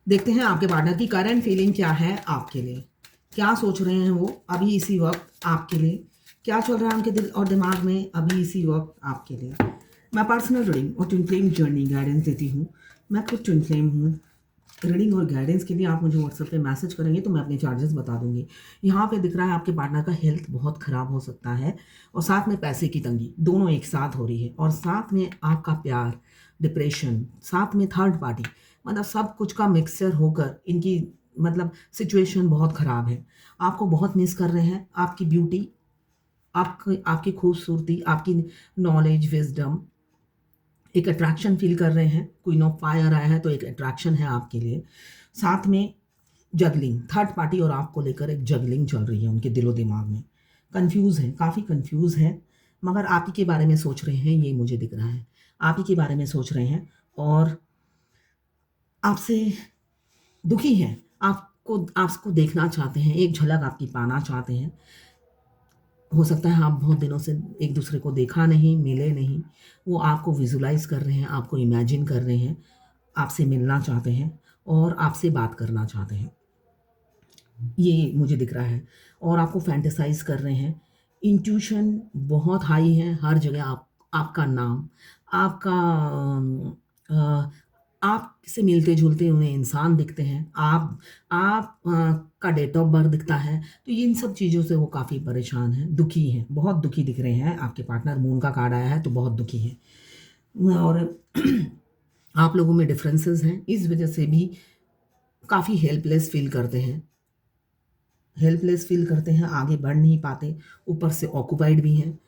देखते हैं आपके पार्टनर की करंट फीलिंग क्या है आपके लिए, क्या सोच रहे हैं वो अभी इसी वक्त आपके लिए, क्या चल रहा है उनके दिल और दिमाग में अभी इसी वक्त आपके लिए। मैं पर्सनल रीडिंग और ट्विन फ्लेम जर्नी गाइडेंस देती हूँ। मैं खुद ट्विन फ्लेम हूँ। रीडिंग और गाइडेंस के लिए आप मुझे व्हाट्सएप पे मैसेज करेंगे तो मैं अपने चार्जेस बता दूंगी। यहाँ पे दिख रहा है आपके पार्टनर का हेल्थ बहुत ख़राब हो सकता है और साथ में पैसे की तंगी दोनों एक साथ हो रही है, और साथ में आपका प्यार, डिप्रेशन, साथ में थर्ड पार्टी, मतलब सब कुछ का मिक्सचर होकर इनकी मतलब सिचुएशन बहुत ख़राब है। आपको बहुत मिस कर रहे हैं, आपकी ब्यूटी, आपकी आपकी खूबसूरती, आपकी नॉलेज, विजडम, एक अट्रैक्शन फील कर रहे हैं। क्वीन ऑफ फायर आया है तो एक अट्रैक्शन है आपके लिए। साथ में जगलिंग, थर्ड पार्टी और आपको लेकर एक जगलिंग चल रही है उनके दिलो दिमाग में। कंफ्यूज है, काफ़ी कंफ्यूज है, मगर आप ही के बारे में सोच रहे हैं, ये मुझे दिख रहा है। आप ही के बारे में सोच रहे हैं और आपसे दुखी हैं। आपको देखना चाहते हैं, एक झलक आपकी पाना चाहते हैं। हो सकता है आप बहुत दिनों से एक दूसरे को देखा नहीं, मिले नहीं। वो आपको विजुलाइज कर रहे हैं, आपको इमेजिन कर रहे हैं, आपसे मिलना चाहते हैं और आपसे बात करना चाहते हैं, ये मुझे दिख रहा है। और आपको फैंटेसाइज कर रहे हैं। इंट्यूशन बहुत हाई है, हर जगह आपका नाम, आपका आपसे मिलते जुलते उन्हें इंसान दिखते हैं। आप का डेट ऑफ बर्थ दिखता है। तो इन सब चीज़ों से वो काफ़ी परेशान हैं, दुखी हैं, बहुत दुखी दिख रहे हैं आपके पार्टनर। मून का कार्ड आया है तो बहुत दुखी हैं। और आप लोगों में डिफरेंसेस हैं, इस वजह से भी काफ़ी हेल्पलेस फील करते हैं। हेल्पलेस फील करते हैं, आगे बढ़ नहीं पाते, ऊपर से ऑक्यूपाइड भी हैं।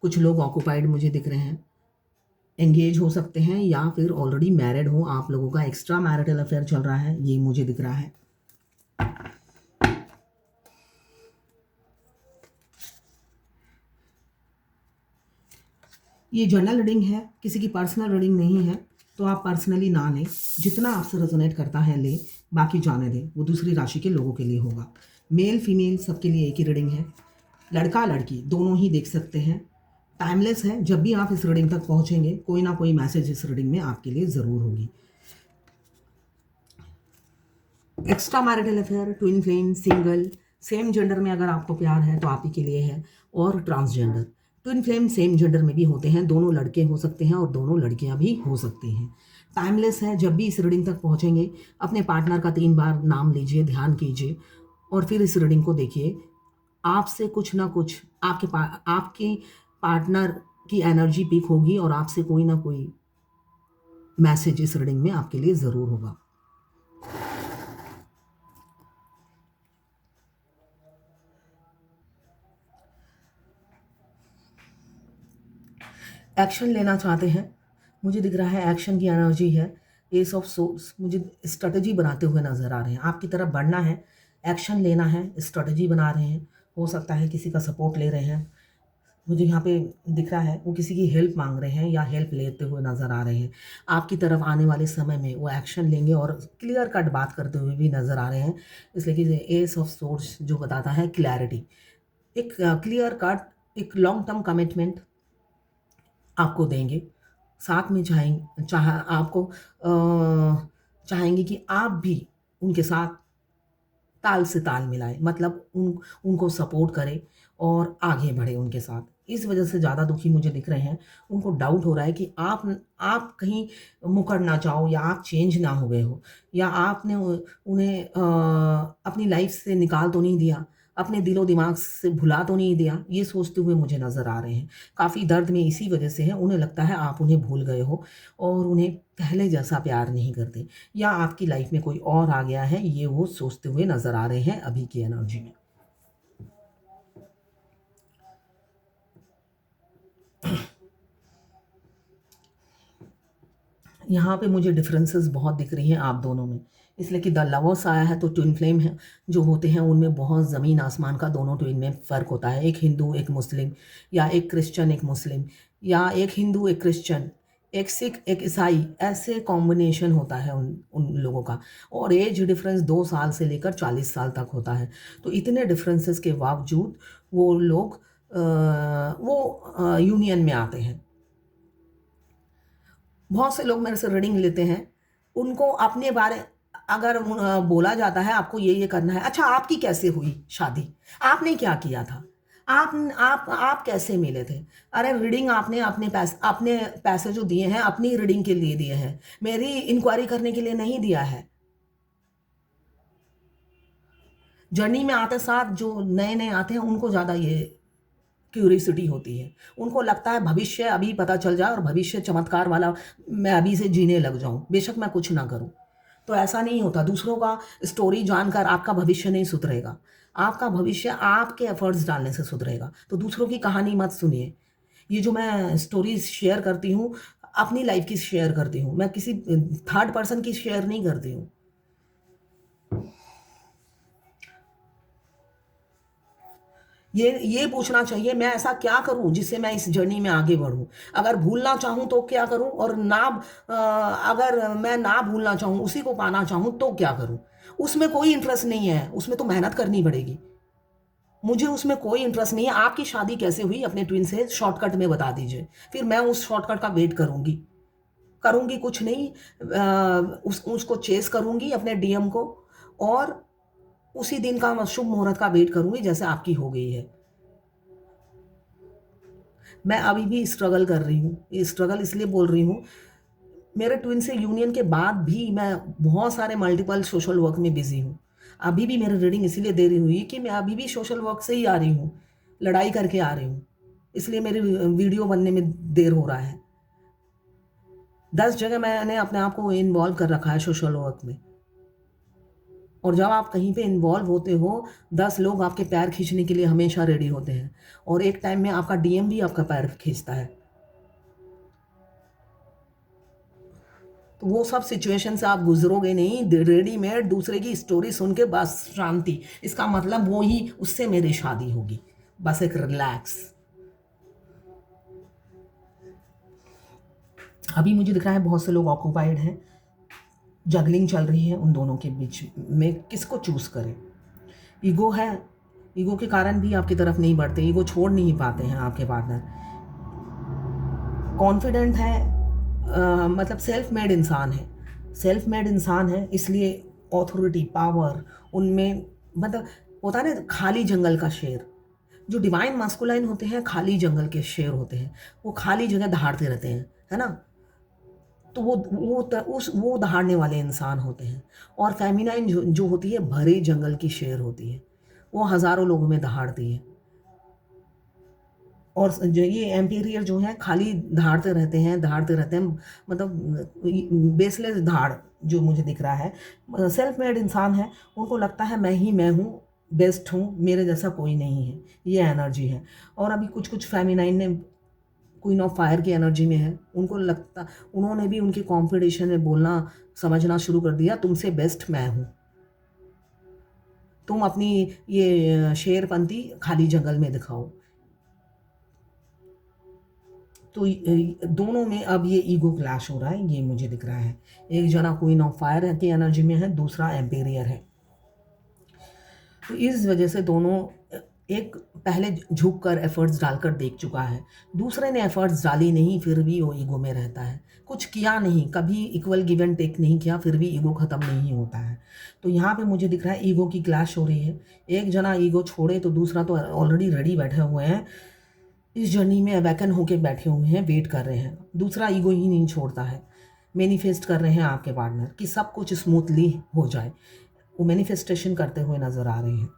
कुछ लोग ऑक्यूपाइड मुझे दिख रहे हैं, एंगेज हो सकते हैं या फिर ऑलरेडी मैरिड हो। आप लोगों का एक्स्ट्रा मैरिटल अफेयर चल रहा है, ये मुझे दिख रहा है। ये जनरल रीडिंग है, किसी की पर्सनल रीडिंग नहीं है, तो आप पर्सनली ना लें। जितना आपसे रेजोनेट करता है ले, बाकी जाने दें, वो दूसरी राशि के लोगों के लिए होगा। मेल फीमेल सबके लिए एक ही रीडिंग है, लड़का लड़की दोनों ही देख सकते हैं। टाइमलेस है, जब भी आप इस रीडिंग तक पहुंचेंगे कोई ना कोई मैसेज इस रीडिंग में आपके लिए ज़रूर होगी। Extra marital affair, twin flame, single, same gender में अगर आपको प्यार है तो आप ही के लिए है। और transgender, twin flame same gender में भी होते हैं, दोनों लड़के हो सकते हैं और दोनों लड़कियां भी हो सकती हैं। टाइमलेस है, जब भी इस रीडिंग तक पहुंचेंगे अपने पार्टनर का 3 बार नाम लीजिए, ध्यान कीजिए और फिर इस रीडिंग को देखिए। आपसे कुछ ना कुछ आपकी पार्टनर की एनर्जी पीक होगी और आपसे कोई ना कोई मैसेज इस रीडिंग में आपके लिए ज़रूर होगा। एक्शन लेना चाहते हैं, मुझे दिख रहा है एक्शन की एनर्जी है। एस ऑफ सोर्ड्स मुझे स्ट्रेटजी बनाते हुए नज़र आ रहे हैं, आपकी तरफ बढ़ना है, एक्शन लेना है, स्ट्रेटजी बना रहे हैं। हो सकता है किसी का सपोर्ट ले रहे हैं, मुझे यहाँ पे दिख रहा है वो किसी की हेल्प मांग रहे हैं या हेल्प लेते हुए नज़र आ रहे हैं। आपकी तरफ आने वाले समय में वो एक्शन लेंगे और क्लियर कट बात करते हुए भी नज़र आ रहे हैं, इसलिए कि एस ऑफ सोर्ड्स जो बताता है क्लैरिटी, एक क्लियर कट, एक लॉन्ग टर्म कमिटमेंट आपको देंगे। साथ में आपको चाहेंगे कि आप भी उनके साथ ताल से ताल मिलाएँ, मतलब उनको सपोर्ट करें और आगे बढ़ें उनके साथ। इस वजह से ज़्यादा दुखी मुझे दिख रहे हैं। उनको डाउट हो रहा है कि आप कहीं मुकर ना जाओ या आप चेंज ना हो गए हो, या आपने उन्हें अपनी लाइफ़ से निकाल तो नहीं दिया, अपने दिलो-दिमाग से भुला तो नहीं दिया, ये सोचते हुए मुझे नज़र आ रहे हैं। काफ़ी दर्द में इसी वजह से हैं, उन्हें लगता है आप उन्हें भूल गए हो और उन्हें पहले जैसा प्यार नहीं करते, या आपकी लाइफ में कोई और आ गया है, ये वो सोचते हुए नज़र आ रहे हैं अभी की एनर्जी में। यहाँ पे मुझे डिफरेंसेस बहुत दिख रही हैं आप दोनों में, इसलिए कि द लवर्स आया है तो ट्विन फ्लेम है जो होते हैं उनमें बहुत ज़मीन आसमान का दोनों ट्विन में फ़र्क होता है। एक हिंदू एक मुस्लिम, या एक क्रिश्चियन एक मुस्लिम, या एक हिंदू एक क्रिश्चियन, एक सिख एक ईसाई, ऐसे कॉम्बिनेशन होता है उन उन लोगों का। और एज डिफरेंस 2 साल से लेकर 40 साल तक होता है। तो इतने डिफरेंसेस के बावजूद वो लोग यूनियन में आते हैं। बहुत से लोग मेरे से रीडिंग लेते हैं, उनको अपने बारे अगर बोला जाता है आपको ये करना है, अच्छा आपकी कैसे हुई शादी, आपने क्या किया था, आप कैसे मिले थे? अरे रीडिंग आपने पैसे जो दिए हैं अपनी रीडिंग के लिए दिए हैं, मेरी इंक्वायरी करने के लिए नहीं दिया है। जर्नी में आते साथ जो नए नए आते हैं उनको ज़्यादा ये क्यूरियोसिटी होती है, उनको लगता है भविष्य अभी पता चल जाए और भविष्य चमत्कार वाला मैं अभी से जीने लग जाऊं, बेशक मैं कुछ ना करूं। तो ऐसा नहीं होता, दूसरों का स्टोरी जानकर आपका भविष्य नहीं सुधरेगा, आपका भविष्य आपके एफर्ट्स डालने से सुधरेगा। तो दूसरों की कहानी मत सुनिए। ये जो मैं स्टोरीज शेयर करती हूँ अपनी लाइफ की शेयर करती हूँ, मैं किसी थर्ड पर्सन की शेयर नहीं करती हूँ। ये पूछना चाहिए मैं ऐसा क्या करूं जिससे मैं इस जर्नी में आगे बढ़ूं। अगर भूलना चाहूं तो क्या करूं, और अगर मैं ना भूलना चाहूं उसी को पाना चाहूं तो क्या करूं। उसमें कोई इंटरेस्ट नहीं है, उसमें तो मेहनत करनी पड़ेगी। मुझे उसमें कोई इंटरेस्ट नहीं है। आपकी शादी कैसे हुई अपने ट्विन से शॉर्टकट में बता दीजिए, फिर मैं उस शॉर्टकट का वेट करूंगी। करूंगी कुछ नहीं, उसको चेस करूंगी अपने डीएम को, और उसी दिन का शुभ मुहूर्त का वेट करूंगी जैसे आपकी हो गई है। मैं अभी भी स्ट्रगल कर रही हूँ, ये स्ट्रगल इसलिए बोल रही हूँ, मेरे ट्विन से यूनियन के बाद भी मैं बहुत सारे मल्टीपल सोशल वर्क में बिजी हूँ। अभी भी मेरी रीडिंग इसीलिए दे रही हुई कि मैं अभी भी सोशल वर्क से ही आ रही हूँ, लड़ाई करके आ रही हूँ, इसलिए मेरी वीडियो बनने में देर हो रहा है। 10 जगह मैंने अपने आप को इन्वॉल्व कर रखा है सोशल वर्क में, और जब आप कहीं पे इन्वॉल्व होते हो 10 लोग आपके पैर खींचने के लिए हमेशा रेडी होते हैं, और एक टाइम में आपका डीएम भी आपका पैर खींचता है। तो वो सब सिचुएशन से आप गुजरोगे नहीं, रेडीमेड दूसरे की स्टोरी सुन के बस शांति, इसका मतलब वो ही उससे मेरी शादी होगी, बस एक रिलैक्स। अभी मुझे दिख रहा है बहुत से लोग ऑक्यूपाइड हैं, जगलिंग चल रही है उन दोनों के बीच में, किसको चूज़ करें। ईगो है, ईगो के कारण भी आपकी तरफ नहीं बढ़ते, ईगो छोड़ नहीं पाते हैं आपके पार्टनर। कॉन्फिडेंट है, मतलब सेल्फ मेड इंसान है, सेल्फ मेड इंसान है, इसलिए ऑथोरिटी पावर उनमें, मतलब होता है ना खाली जंगल का शेर। जो डिवाइन मास्कुलाइन होते हैं खाली जंगल के शेर होते हैं, वो खाली जगह दहाड़ते रहते हैं, है ना। तो वो दहाड़ने वाले इंसान होते हैं। और फेमिनाइन जो होती है भरे जंगल की शेर होती है, वो हज़ारों लोगों में दहाड़ती है। और जो ये एम्पीरियर जो है खाली दहाड़ते रहते हैं, मतलब बेसलेस धाड़ जो मुझे दिख रहा है। सेल्फ मेड इंसान है, उनको लगता है मैं ही मैं हूँ, बेस्ट हूँ, मेरे जैसा कोई नहीं है, ये एनर्जी है। और अभी कुछ कुछ फेमिनाइन ने क्वीन ऑफ फायर की एनर्जी में है, उनको लगता, उन्होंने भी उनके कॉम्पिटिशन में बोलना समझना शुरू कर दिया, तुमसे बेस्ट मैं हूँ, तुम अपनी ये शेरपंती खाली जंगल में दिखाओ। तो दोनों में अब ये ईगो क्लैश हो रहा है, ये मुझे दिख रहा है। एक जना क्वीन ऑफ फायर की एनर्जी में है, दूसरा एम्पेरियर है। तो इस वजह से दोनों, एक पहले झुक कर एफर्ट्स डालकर देख चुका है, दूसरे ने एफर्ट्स डाली नहीं, फिर भी वो ईगो में रहता है, कुछ किया नहीं, कभी इक्वल गिव एंड टेक नहीं किया, फिर भी ईगो ख़त्म नहीं होता है। तो यहाँ पे मुझे दिख रहा है ईगो की क्लैश हो रही है। एक जना ईगो छोड़े तो दूसरा तो ऑलरेडी रेडी बैठे हुए हैं, इस जर्नी में अवेकन होके बैठे हुए हैं, वेट कर रहे हैं। दूसरा ईगो ही नहीं छोड़ता है, मैनिफेस्ट कर रहे हैं आपके पार्टनर कि सब कुछ स्मूथली हो जाए, वो मैनिफेस्टेशन करते हुए नज़र आ रहे हैं।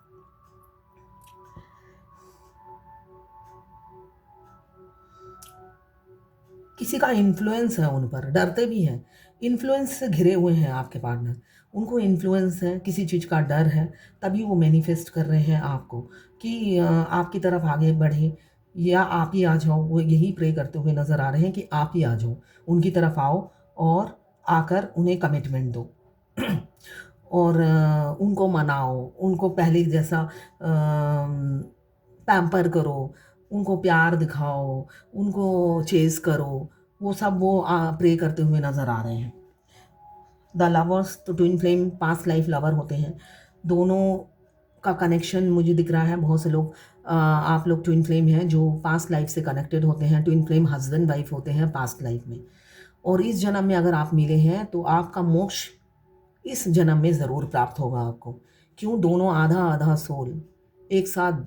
किसी का इन्फ्लुएंस है उन पर, डरते भी हैं, इन्फ्लुएंस से घिरे हुए हैं आपके पार्टनर, उनको इन्फ्लुएंस है, किसी चीज़ का डर है, तभी वो मैनिफेस्ट कर रहे हैं आपको कि आपकी तरफ आगे बढ़े या आप ही आ जाओ। वो यही प्रे करते हुए नज़र आ रहे हैं कि आप ही आ जाओ, उनकी तरफ आओ और आकर उन्हें कमिटमेंट दो और उनको मनाओ, उनको पहले जैसा पैम्पर करो, उनको प्यार दिखाओ, उनको चेज़ करो, वो सब वो प्रे करते हुए नज़र आ रहे हैं। द लवर्स तो twin flame past life lover होते हैं, दोनों का कनेक्शन मुझे दिख रहा है। बहुत से लोग आप लोग ट्विन फ्लेम हैं जो पास्ट लाइफ से कनेक्टेड होते हैं, ट्विन फ्लेम हस्बैंड वाइफ होते हैं पास्ट लाइफ में, और इस जन्म में अगर आप मिले हैं तो आपका मोक्ष इस जन्म में ज़रूर प्राप्त होगा आपको। क्यों? दोनों आधा आधा सोल एक साथ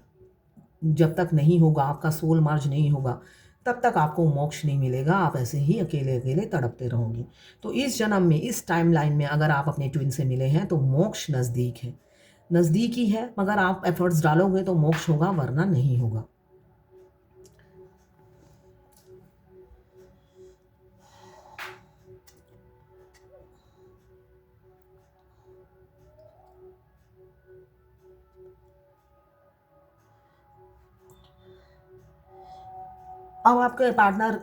जब तक नहीं होगा, आपका सोल मर्ज नहीं होगा, तब तक आपको मोक्ष नहीं मिलेगा। आप ऐसे ही अकेले अकेले तड़पते रहोगे। तो इस जन्म में, इस टाइमलाइन में अगर आप अपने ट्विन से मिले हैं तो मोक्ष नज़दीक है, नज़दीक ही है। मगर आप एफर्ट्स डालोगे तो मोक्ष होगा, वरना नहीं होगा। अब आपके पार्टनर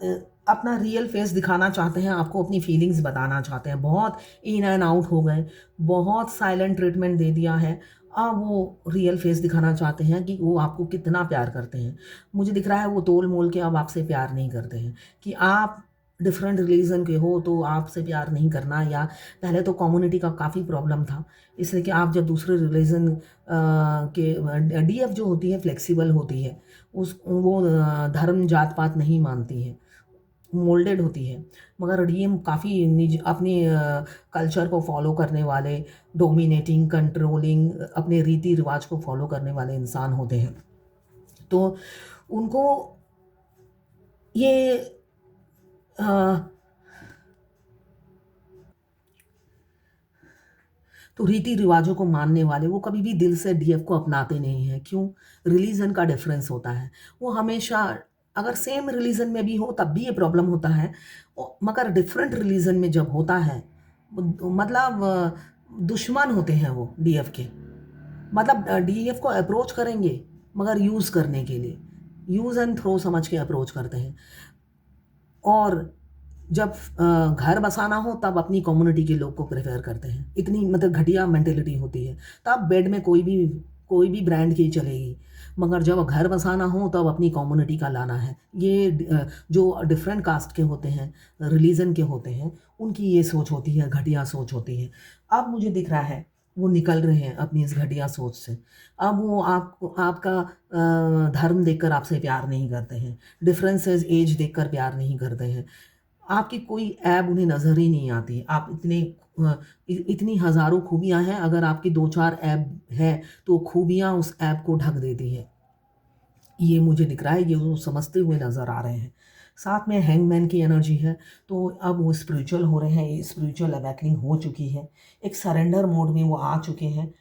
अपना रियल फेस दिखाना चाहते हैं, आपको अपनी फीलिंग्स बताना चाहते हैं। बहुत इन एंड आउट हो गए, बहुत साइलेंट ट्रीटमेंट दे दिया है। अब वो रियल फेस दिखाना चाहते हैं कि वो आपको कितना प्यार करते हैं। मुझे दिख रहा है वो तोल मोल के अब आपसे प्यार नहीं करते हैं, कि आप डिफरेंट रिलीजन के हो तो आपसे प्यार नहीं करना, या पहले तो कम्युनिटी का काफ़ी प्रॉब्लम था, इसलिए कि आप जब दूसरे रिलीजन के डीएफ जो होती है फ्लेक्सिबल होती है, उस वो धर्म जात पात नहीं मानती है, मोल्डेड होती है। मगर डीएम काफ़ी निज अपने कल्चर को फॉलो करने वाले, डोमिनेटिंग, कंट्रोलिंग, अपने रीति रिवाज को फॉलो करने वाले इंसान होते हैं। तो उनको ये तो रीति रिवाजों को मानने वाले वो कभी भी दिल से डीएफ को अपनाते नहीं हैं। क्यों? रिलीजन का डिफरेंस होता है। वो हमेशा, अगर सेम रिलीजन में भी हो तब भी ये प्रॉब्लम होता है, मगर डिफरेंट रिलीजन में जब होता है, मतलब दुश्मन होते हैं वो डीएफ के। मतलब डीएफ को अप्रोच करेंगे मगर यूज़ करने के लिए, यूज़ एंड थ्रो समझ के अप्रोच करते हैं। और जब घर बसाना हो तब अपनी कम्युनिटी के लोग को प्रेफर करते हैं। इतनी मतलब घटिया मेंटेलिटी होती है। तब बेड में कोई भी ब्रांड की चलेगी, मगर जब घर बसाना हो तब अपनी कम्युनिटी का लाना है। ये जो डिफरेंट कास्ट के होते हैं, रिलीजन के होते हैं, उनकी ये सोच होती है, घटिया सोच होती है। अब मुझे दिख रहा है वो निकल रहे हैं अपनी इस घटिया सोच से। अब वो आपका धर्म देखकर आपसे प्यार नहीं करते हैं, डिफरेंसेस एज देखकर प्यार नहीं करते हैं। आपकी कोई ऐब उन्हें नज़र ही नहीं आती। आप इतनी हज़ारों खूबियाँ हैं, अगर आपकी 2-4 ऐब हैं तो खूबियाँ उस ऐब को ढक देती हैं। ये मुझे दिख रहा है, ये वो समझते हुए नज़र आ रहे हैं। साथ में हैंगमैन की एनर्जी है, तो अब वो स्पिरिचुअल हो रहे हैं, स्पिरिचुअल अवेकनिंग हो चुकी है। एक सरेंडर मोड में वो आ चुके हैं।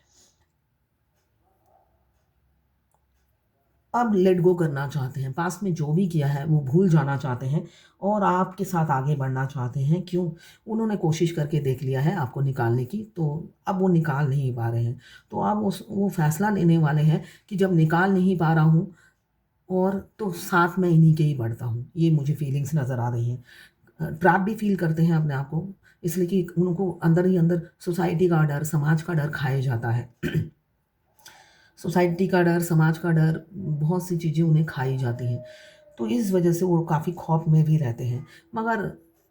अब लेट गो करना चाहते हैं, पास्ट में जो भी किया है वो भूल जाना चाहते हैं और आपके साथ आगे बढ़ना चाहते हैं। क्यों? उन्होंने कोशिश करके देख लिया है आपको निकालने की, तो अब वो निकाल नहीं पा रहे हैं। तो अब वो फैसला लेने वाले हैं कि जब निकाल नहीं पा रहा हूँ और तो साथ में इन्हीं के ही बढ़ता हूँ। ये मुझे फीलिंग्स नज़र आ रही हैं। ट्रैप भी फील करते हैं अपने आप को, इसलिए कि उनको अंदर ही अंदर सोसाइटी का डर, समाज का डर खाया जाता है। सोसाइटी का डर, समाज का डर, बहुत सी चीज़ें उन्हें खाई जाती हैं। तो इस वजह से वो काफ़ी खौफ में भी रहते हैं। मगर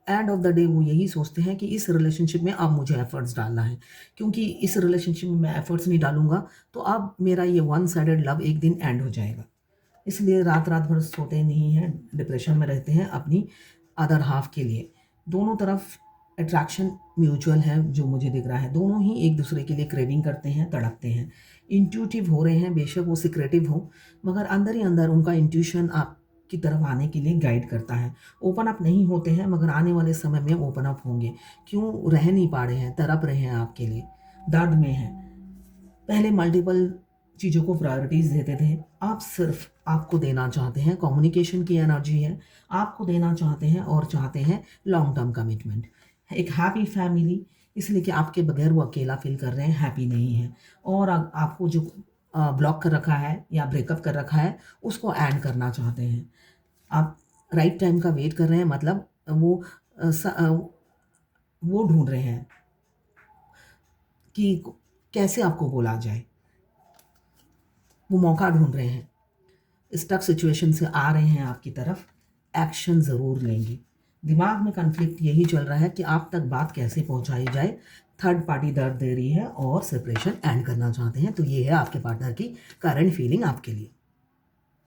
एंड ऑफ द डे वो यही सोचते हैं कि इस रिलेशनशिप में अब मुझे एफ़र्ट्स डालना है, क्योंकि इस रिलेशनशिप में मैं एफ़र्ट्स नहीं डालूँगा तो अब मेरा ये वन साइडेड लव एक दिन एंड हो जाएगा। इसलिए रात-रात भर सोते नहीं हैं, डिप्रेशन में रहते हैं अपनी अदर हाफ़ के लिए। दोनों तरफ अट्रैक्शन म्यूचुअल है जो मुझे दिख रहा है। दोनों ही एक दूसरे के लिए क्रेविंग करते हैं, तड़पते हैं। इंट्यूटिव हो रहे हैं, बेशक वो सीक्रेटिव हो, मगर अंदर ही अंदर उनका इंट्यूशन आपकी तरफ आने के लिए गाइड करता है। ओपन अप नहीं होते हैं, मगर आने वाले समय में ओपन अप होंगे। क्यों? रह नहीं पा रहे हैं, तड़प रहे हैं आपके लिए, दर्द में हैं। पहले मल्टीपल चीज़ों को प्रायोरिटीज़ देते थे, अब सिर्फ आपको देना चाहते हैं। कम्युनिकेशन की एनर्जी है, आपको देना चाहते हैं और चाहते हैं लॉन्ग टर्म कमिटमेंट, एक हैप्पी फैमिली। इसलिए कि आपके बगैर वो अकेला फील कर रहे हैं, हैप्पी नहीं है। और आपको जो ब्लॉक कर रखा है या ब्रेकअप कर रखा है, उसको ऐड करना चाहते हैं। आप राइट टाइम का वेट कर रहे हैं, मतलब वो ढूंढ रहे हैं कि कैसे आपको बोला जाए, वो मौका ढूंढ रहे हैं। स्टक सिचुएशन से आ रहे हैं आपकी तरफ, एक्शन ज़रूर लेंगे। दिमाग में कन्फ्लिक्ट यही चल रहा है कि आप तक बात कैसे पहुंचाई जाए। थर्ड पार्टी दर्द दे रही है और सेपरेशन एंड करना चाहते हैं। तो ये है आपके पार्टनर की करंट फीलिंग आपके लिए।